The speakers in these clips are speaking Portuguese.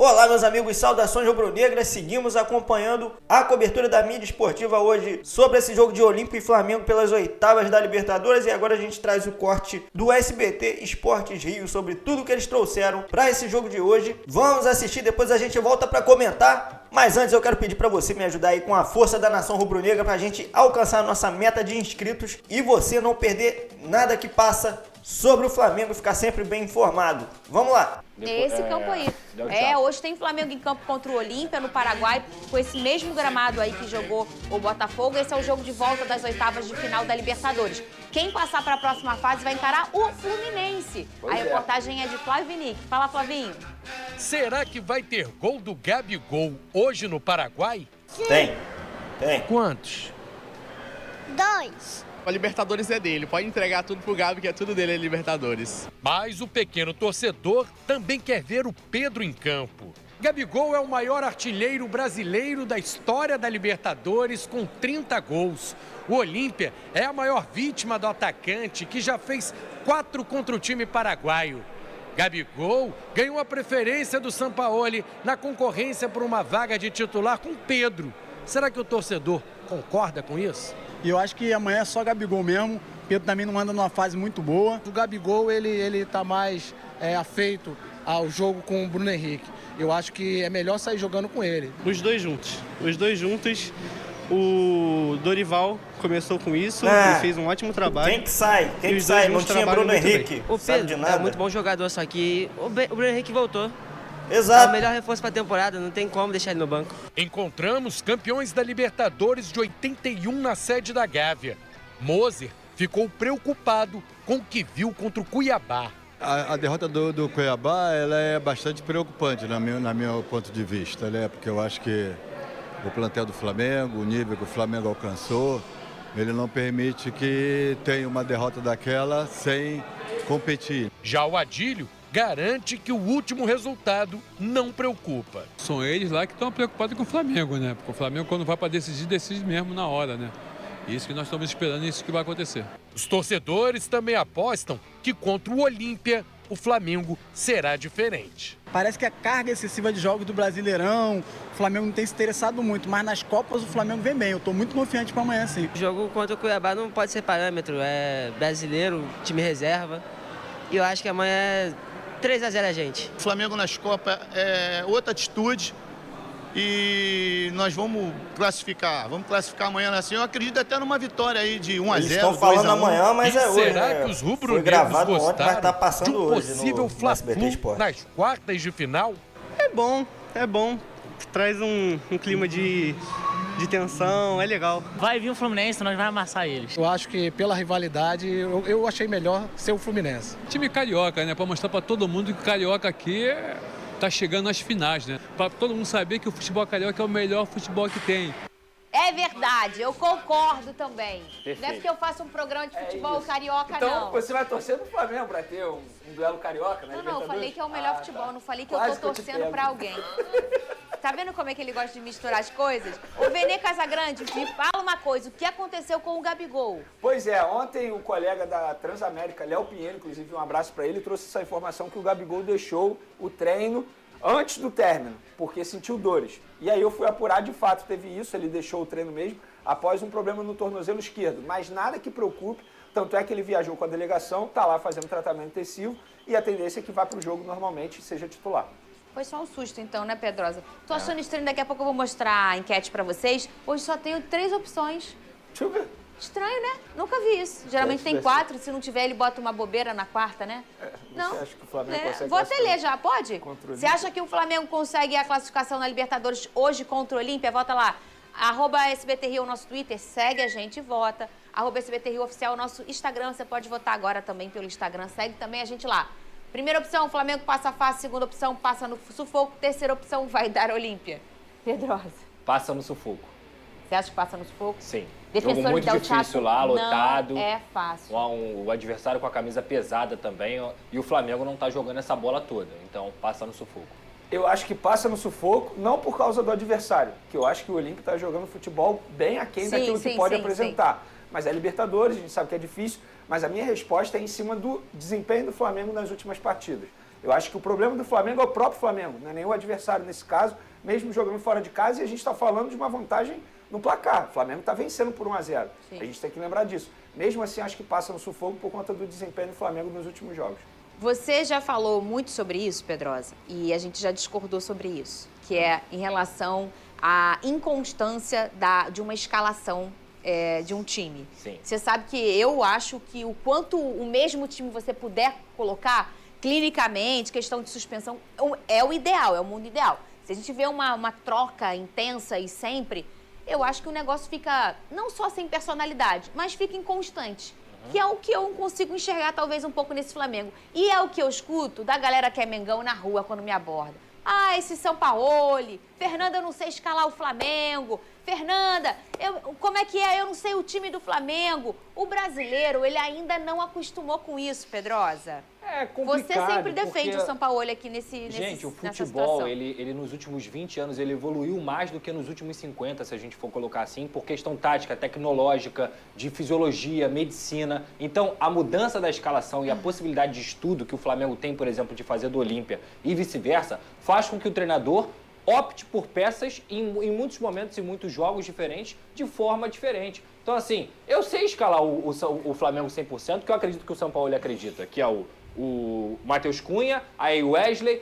Olá, meus amigos, saudações rubro-negras. Seguimos acompanhando a cobertura da mídia esportiva hoje sobre esse jogo de Olímpia e Flamengo pelas oitavas da Libertadores. E agora a gente traz o corte do SBT Esportes Rio sobre tudo que eles trouxeram para esse jogo de hoje. Vamos assistir, depois a gente volta para comentar. Mas antes eu quero pedir para você me ajudar aí com a força da nação rubro-negra para a gente alcançar a nossa meta de inscritos e você não perder nada que passa sobre o Flamengo, ficar sempre bem informado. Vamos lá! Esse campo aí. Hoje tem Flamengo em campo contra o Olímpia, no Paraguai, com esse mesmo gramado aí que jogou o Botafogo. Esse é o jogo de volta das oitavas de final da Libertadores. Quem passar para a próxima fase vai encarar o Fluminense. A reportagem é de Flávio Vinick. Fala, Flavinho. Será que vai ter gol do Gabigol hoje no Paraguai? Tem. Quantos? 2. A Libertadores é dele, pode entregar tudo pro Gabi, que é tudo dele, a Libertadores. Mas o pequeno torcedor também quer ver o Pedro em campo. Gabigol é o maior artilheiro brasileiro da história da Libertadores, com 30 gols. O Olímpia é a maior vítima do atacante, que já fez 4 contra o time paraguaio. Gabigol ganhou a preferência do Sampaoli na concorrência por uma vaga de titular com Pedro. Será que o torcedor concorda com isso? E eu acho que amanhã é só Gabigol mesmo. Pedro também não anda numa fase muito boa. O Gabigol, ele tá mais afeito ao jogo com o Bruno Henrique. Eu acho que é melhor sair jogando com ele. Os dois juntos. O Dorival começou com isso e fez um ótimo trabalho. Quem que sai? Não tinha Bruno Henrique. O Pedro é muito bom jogador, só que o Bruno Henrique voltou. Exato. É o melhor reforço para a temporada, não tem como deixar ele no banco. Encontramos campeões da Libertadores de 81 na sede da Gávea. Moser ficou preocupado com o que viu contra o Cuiabá. A derrota do Cuiabá ela é bastante preocupante, na meu ponto de vista, né? Porque eu acho que o plantel do Flamengo, o nível que o Flamengo alcançou, ele não permite que tenha uma derrota daquela sem competir. Já o Adílio garante que o último resultado não preocupa. São eles lá que estão preocupados com o Flamengo, né? Porque o Flamengo, quando vai para decidir, decide mesmo na hora, né? Isso que nós estamos esperando, isso que vai acontecer. Os torcedores também apostam que contra o Olímpia, o Flamengo será diferente. Parece que a carga excessiva de jogos do Brasileirão, o Flamengo não tem se interessado muito, mas nas Copas o Flamengo vem bem. Eu estou muito confiante para amanhã, sim. O jogo contra o Cuiabá não pode ser parâmetro, é brasileiro, time reserva. E eu acho que amanhã é 3-0 a gente. O Flamengo nas Copas é outra atitude e nós vamos classificar amanhã assim. Eu acredito até numa vitória aí de 1-0. Eles estão falando amanhã, mas é hoje. Será que os rubro-negros gostaram tá passando de um hoje possível Fla-Flu nas quartas de final? É bom. Traz um clima de tensão, é legal. Vai vir o Fluminense, nós vamos amassar eles. Eu acho que pela rivalidade, eu achei melhor ser o Fluminense. Time carioca, né? Para mostrar para todo mundo que o carioca aqui tá chegando nas finais, né? Para todo mundo saber que o futebol carioca é o melhor futebol que tem. É verdade, eu concordo também. Perfeito. Não é porque eu faço um programa de futebol carioca, então, não. Então você vai torcer pro Flamengo pra ter um duelo carioca, né? Não, eu falei que é o melhor futebol, eu não falei que eu tô torcendo pra alguém. Tá vendo como é que ele gosta de misturar as coisas? O Vene Casagrande, me fala uma coisa, o que aconteceu com o Gabigol? Pois é, ontem o colega da Transamérica, Léo Pinheiro, inclusive um abraço pra ele, trouxe essa informação que o Gabigol deixou o treino antes do término, porque sentiu dores. E aí eu fui apurar, de fato teve isso, ele deixou o treino mesmo após um problema no tornozelo esquerdo, mas nada que preocupe, tanto é que ele viajou com a delegação, tá lá fazendo tratamento intensivo e a tendência é que vá pro jogo normalmente e seja titular. Foi só um susto então, né, Pedrosa? Tô achando estranho, daqui a pouco eu vou mostrar a enquete pra vocês. Hoje só tenho 3 opções. Deixa eu ver. Estranho, né? Nunca vi isso. Geralmente tem 4, se não tiver ele bota uma bobeira na quarta, né? Não. Você acha que o Flamengo consegue? Vou até ler já, pode? Você acha que o Flamengo consegue a classificação na Libertadores hoje contra o Olímpia? Vota lá. @SBT Rio é o nosso Twitter, segue a gente e vota. @SBT Rio Oficial é o nosso Instagram, você pode votar agora também pelo Instagram, segue também a gente lá. Primeira opção, o Flamengo passa fácil. Segunda opção, passa no sufoco. Terceira opção, vai dar Olímpia. Pedrosa. Passa no sufoco. Você acha que passa no sufoco? Sim. Defensores Jogo muito difícil lá, lotado. Não é fácil. O adversário com a camisa pesada também. E o Flamengo não tá jogando essa bola toda. Então, passa no sufoco. Eu acho que passa no sufoco, não por causa do adversário, que eu acho que o Olímpia está jogando futebol bem aquém daquilo que pode apresentar. Mas é Libertadores, a gente sabe que é difícil, mas a minha resposta é em cima do desempenho do Flamengo nas últimas partidas. Eu acho que o problema do Flamengo é o próprio Flamengo, não é nem o adversário nesse caso, mesmo jogando fora de casa, e a gente está falando de uma vantagem no placar. O Flamengo está vencendo por 1-0. A gente tem que lembrar disso. Mesmo assim, acho que passa no sufoco por conta do desempenho do Flamengo nos últimos jogos. Você já falou muito sobre isso, Pedrosa, e a gente já discordou sobre isso, que é em relação à inconstância de uma escalação de um time. Sim. Você sabe que eu acho que o quanto o mesmo time você puder colocar, clinicamente, questão de suspensão, é o ideal, é o mundo ideal. Se a gente vê uma troca intensa e sempre, eu acho que o negócio fica não só sem personalidade, mas fica inconstante. Que é o que eu consigo enxergar talvez um pouco nesse Flamengo. E é o que eu escuto da galera que é Mengão na rua quando me aborda. Ah, esse Sampaoli, Fernanda, eu não sei escalar o Flamengo. Fernanda, como é que é? Eu não sei o time do Flamengo. O brasileiro, ele ainda não acostumou com isso, Pedrosa. É complicado. Você sempre defende porque... o Sampaoli aqui Gente, o futebol, ele nos últimos 20 anos, ele evoluiu mais do que nos últimos 50, se a gente for colocar assim, por questão tática, tecnológica, de fisiologia, medicina. Então, a mudança da escalação e a possibilidade de estudo que o Flamengo tem, por exemplo, de fazer do Olímpia e vice-versa, faz com que o treinador opte por peças em muitos momentos e muitos jogos diferentes, de forma diferente. Então, assim, eu sei escalar o Flamengo 100%, que eu acredito que o São Paulo acredita, que é o Matheus Cunha, aí o Wesley,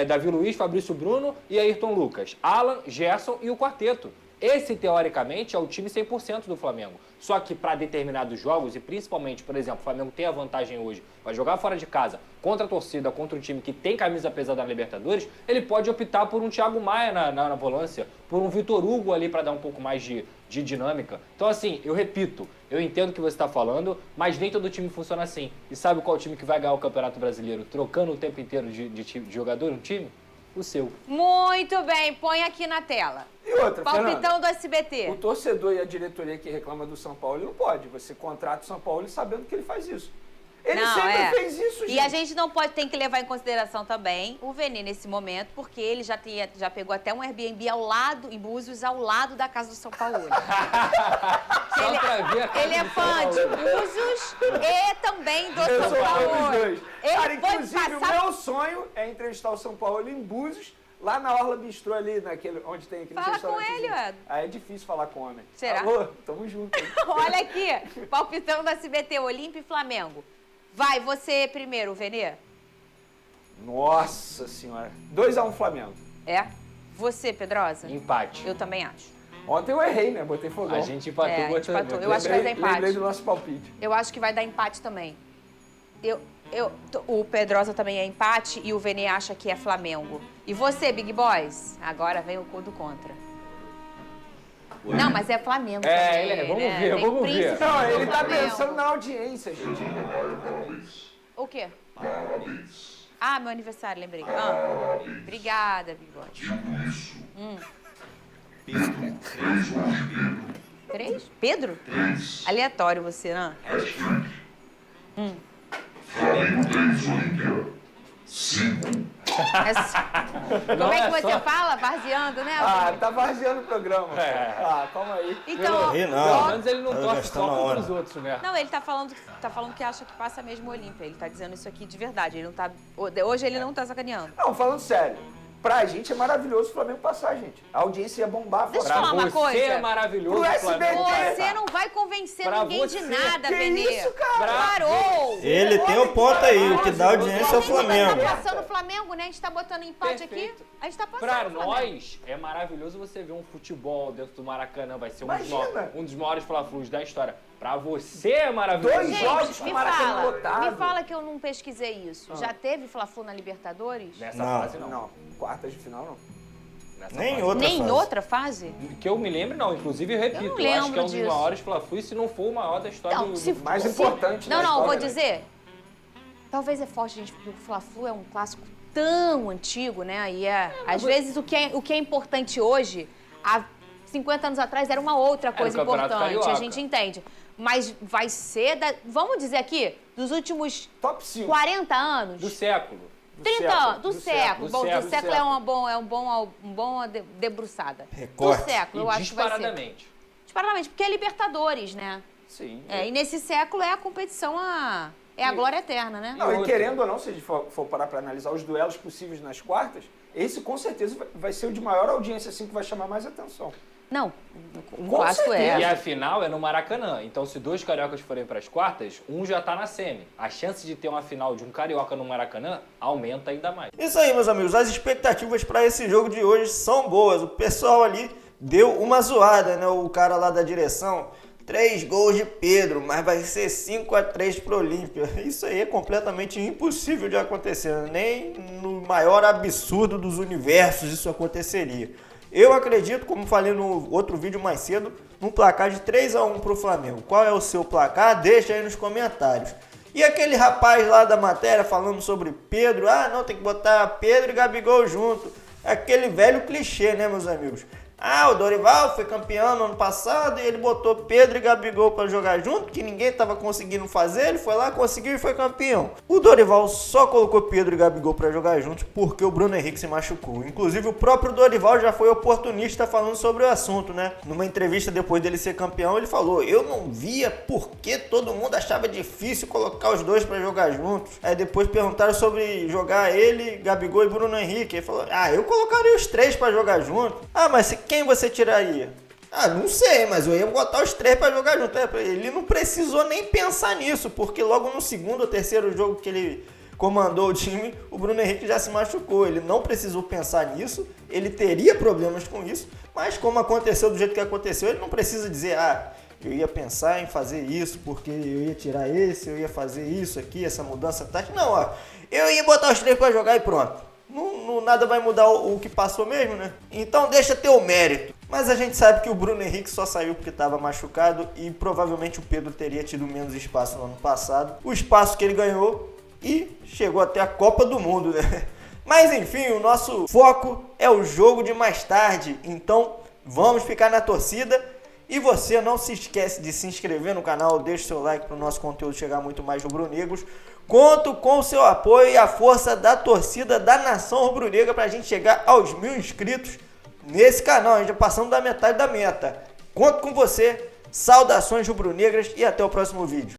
Davi Luiz, Fabrício Bruno e Ayrton Lucas. Alan, Gerson e o quarteto. Esse, teoricamente, é o time 100% do Flamengo. Só que para determinados jogos, e principalmente, por exemplo, o Flamengo tem a vantagem hoje, vai jogar fora de casa, contra a torcida, contra um time que tem camisa pesada na Libertadores, ele pode optar por um Thiago Maia na volância, por um Vitor Hugo ali para dar um pouco mais de dinâmica. Então, assim, eu repito, eu entendo o que você está falando, mas nem todo time funciona assim. E sabe qual time que vai ganhar o Campeonato Brasileiro trocando o tempo inteiro de jogador no time? O seu. Muito bem, põe aqui na tela. E outra, palpitão Fernanda, do SBT. O torcedor e a diretoria que reclama do São Paulo não pode. Você contrata o São Paulo sabendo que ele faz isso. Ele sempre fez isso, gente. E a gente não tem que levar em consideração também o Vene nesse momento, porque ele já pegou até um Airbnb em Búzios, ao lado da casa do São Paulo. Ele é fã de Búzios e também do São Paulo. Os dois. Cara, inclusive, o meu sonho é entrevistar o São Paulo em Búzios, lá na Orla Bistrô ali, onde tem aquele restaurante. Fala com ele, Ed. Aí é difícil falar com homem. Será? Alô, tamo junto. Olha aqui, palpitão do SBT, Olímpia e Flamengo. Vai, você primeiro, Venê. Nossa senhora. 2-1 Flamengo. É? Você, Pedrosa? Empate. Eu também acho. Ontem eu errei, né? Botei fogão. A gente empatou, empatou. Eu acho que vai dar empate. Lembrei do nosso palpite. Eu acho que vai dar empate também. O Pedrosa também é empate e o Venê acha que é Flamengo. E você, Big Boys? Agora vem o do contra. Não, mas é Flamengo também, vamos ver. Não, ele tá Flamengo. pensando na audiência, gente. O quê? Ah, meu aniversário, lembrei. Obrigada, Big Boy. 3? Pedro? 3. Aleatório você, né? Flamengo 3, Olímpia 5. Como é que você fala? Varzeando, né? Tá varzeando o programa. Calma aí. Então, pelo menos ele não torce só contra os outros, né? Não, ele tá falando que acha que passa mesmo o Olímpia. Ele tá dizendo isso aqui de verdade. Ele não tá, hoje ele não tá sacaneando. Não, falando sério. Pra gente é maravilhoso o Flamengo passar, gente. A audiência ia bombar. Deixa eu falar uma coisa. É maravilhoso. Pro SBT. Você não vai convencer ninguém de nada, Que Benê. isso, cara? Parou. Ele tem o ponto aí, o que dá audiência é o Flamengo. Tá passando o Flamengo, né? A gente tá botando empate aqui. A gente tá passando Pra o Flamengo. nós, é maravilhoso você ver um futebol dentro do Maracanã. Vai ser um dos maiores Fla-Flus da história. Pra você é maravilhoso. 2 jogos com o Maracanã lotado. Me fala que eu não pesquisei isso. Já teve Fla-Flu na Libertadores? Nessa fase, não. Não, quartas de final, não. Nem em outra fase? Que eu me lembro, não. Inclusive, eu repito, eu acho que é um dos maiores Fla-Flus, se não for o maior da história do mais importante. Não, vou dizer. Talvez é forte, gente, porque o Fla-Flu é um clássico tão antigo, né? E às vezes o que é importante hoje, há 50 anos atrás, era uma outra coisa importante. A gente entende. Mas vai ser, vamos dizer aqui, dos últimos top 5. 40 anos. Do século. 30 anos, do século. Bom, do século é uma boa debruçada. Recorte. Do século, eu acho que vai ser. Disparadamente, porque é Libertadores, né? Sim. E nesse século é a competição é a glória eterna, né? Não, e querendo ou não, se a gente for parar para analisar os duelos possíveis nas quartas, esse com certeza vai ser o de maior audiência, assim, que vai chamar mais atenção. Não, um clássico é. E a final é no Maracanã. Então, se 2 cariocas forem para as quartas, um já tá na semi. A chance de ter uma final de um carioca no Maracanã aumenta ainda mais. Isso aí, meus amigos. As expectativas para esse jogo de hoje são boas. O pessoal ali deu uma zoada, né? O cara lá da direção. 3 gols de Pedro, mas vai ser 5-3 pro Olímpia. Isso aí é completamente impossível de acontecer. Nem no maior absurdo dos universos isso aconteceria. Eu acredito, como falei no outro vídeo mais cedo, num placar de 3-1 pro Flamengo. Qual é o seu placar? Deixa aí nos comentários. E aquele rapaz lá da matéria falando sobre Pedro, não, tem que botar Pedro e Gabigol junto. Aquele velho clichê, né, meus amigos? O Dorival foi campeão no ano passado e ele botou Pedro e Gabigol para jogar junto, que ninguém estava conseguindo fazer, ele foi lá, conseguiu e foi campeão. O Dorival só colocou Pedro e Gabigol para jogar juntos porque o Bruno Henrique se machucou. Inclusive o próprio Dorival já foi oportunista falando sobre o assunto, né? Numa entrevista depois dele ser campeão, ele falou, eu não via porque todo mundo achava difícil colocar os dois para jogar juntos. Aí depois perguntaram sobre jogar ele, Gabigol e Bruno Henrique. Ele falou, eu colocaria os 3 para jogar junto. Mas quem você tiraria? Não sei, mas eu ia botar os 3 para jogar junto. Ele não precisou nem pensar nisso, porque logo no segundo ou terceiro jogo que ele comandou o time, o Bruno Henrique já se machucou. Ele não precisou pensar nisso, ele teria problemas com isso, mas como aconteceu do jeito que aconteceu, ele não precisa dizer, eu ia pensar em fazer isso, porque eu ia tirar esse, eu ia fazer isso aqui, essa mudança tática. Não, eu ia botar os 3 para jogar e pronto. Nada vai mudar o que passou mesmo, né? Então deixa ter o mérito. Mas a gente sabe que o Bruno Henrique só saiu porque estava machucado e provavelmente o Pedro teria tido menos espaço no ano passado. O espaço que ele ganhou e chegou até a Copa do Mundo, né? Mas enfim, o nosso foco é o jogo de mais tarde. Então vamos ficar na torcida. E você não se esquece de se inscrever no canal, deixa o seu like para o nosso conteúdo chegar muito mais rubro-negros. Conto com o seu apoio e a força da torcida da nação rubro-negra para a gente chegar aos 1000 inscritos nesse canal. A gente já passamos da metade da meta. Conto com você, saudações rubro-negras e até o próximo vídeo.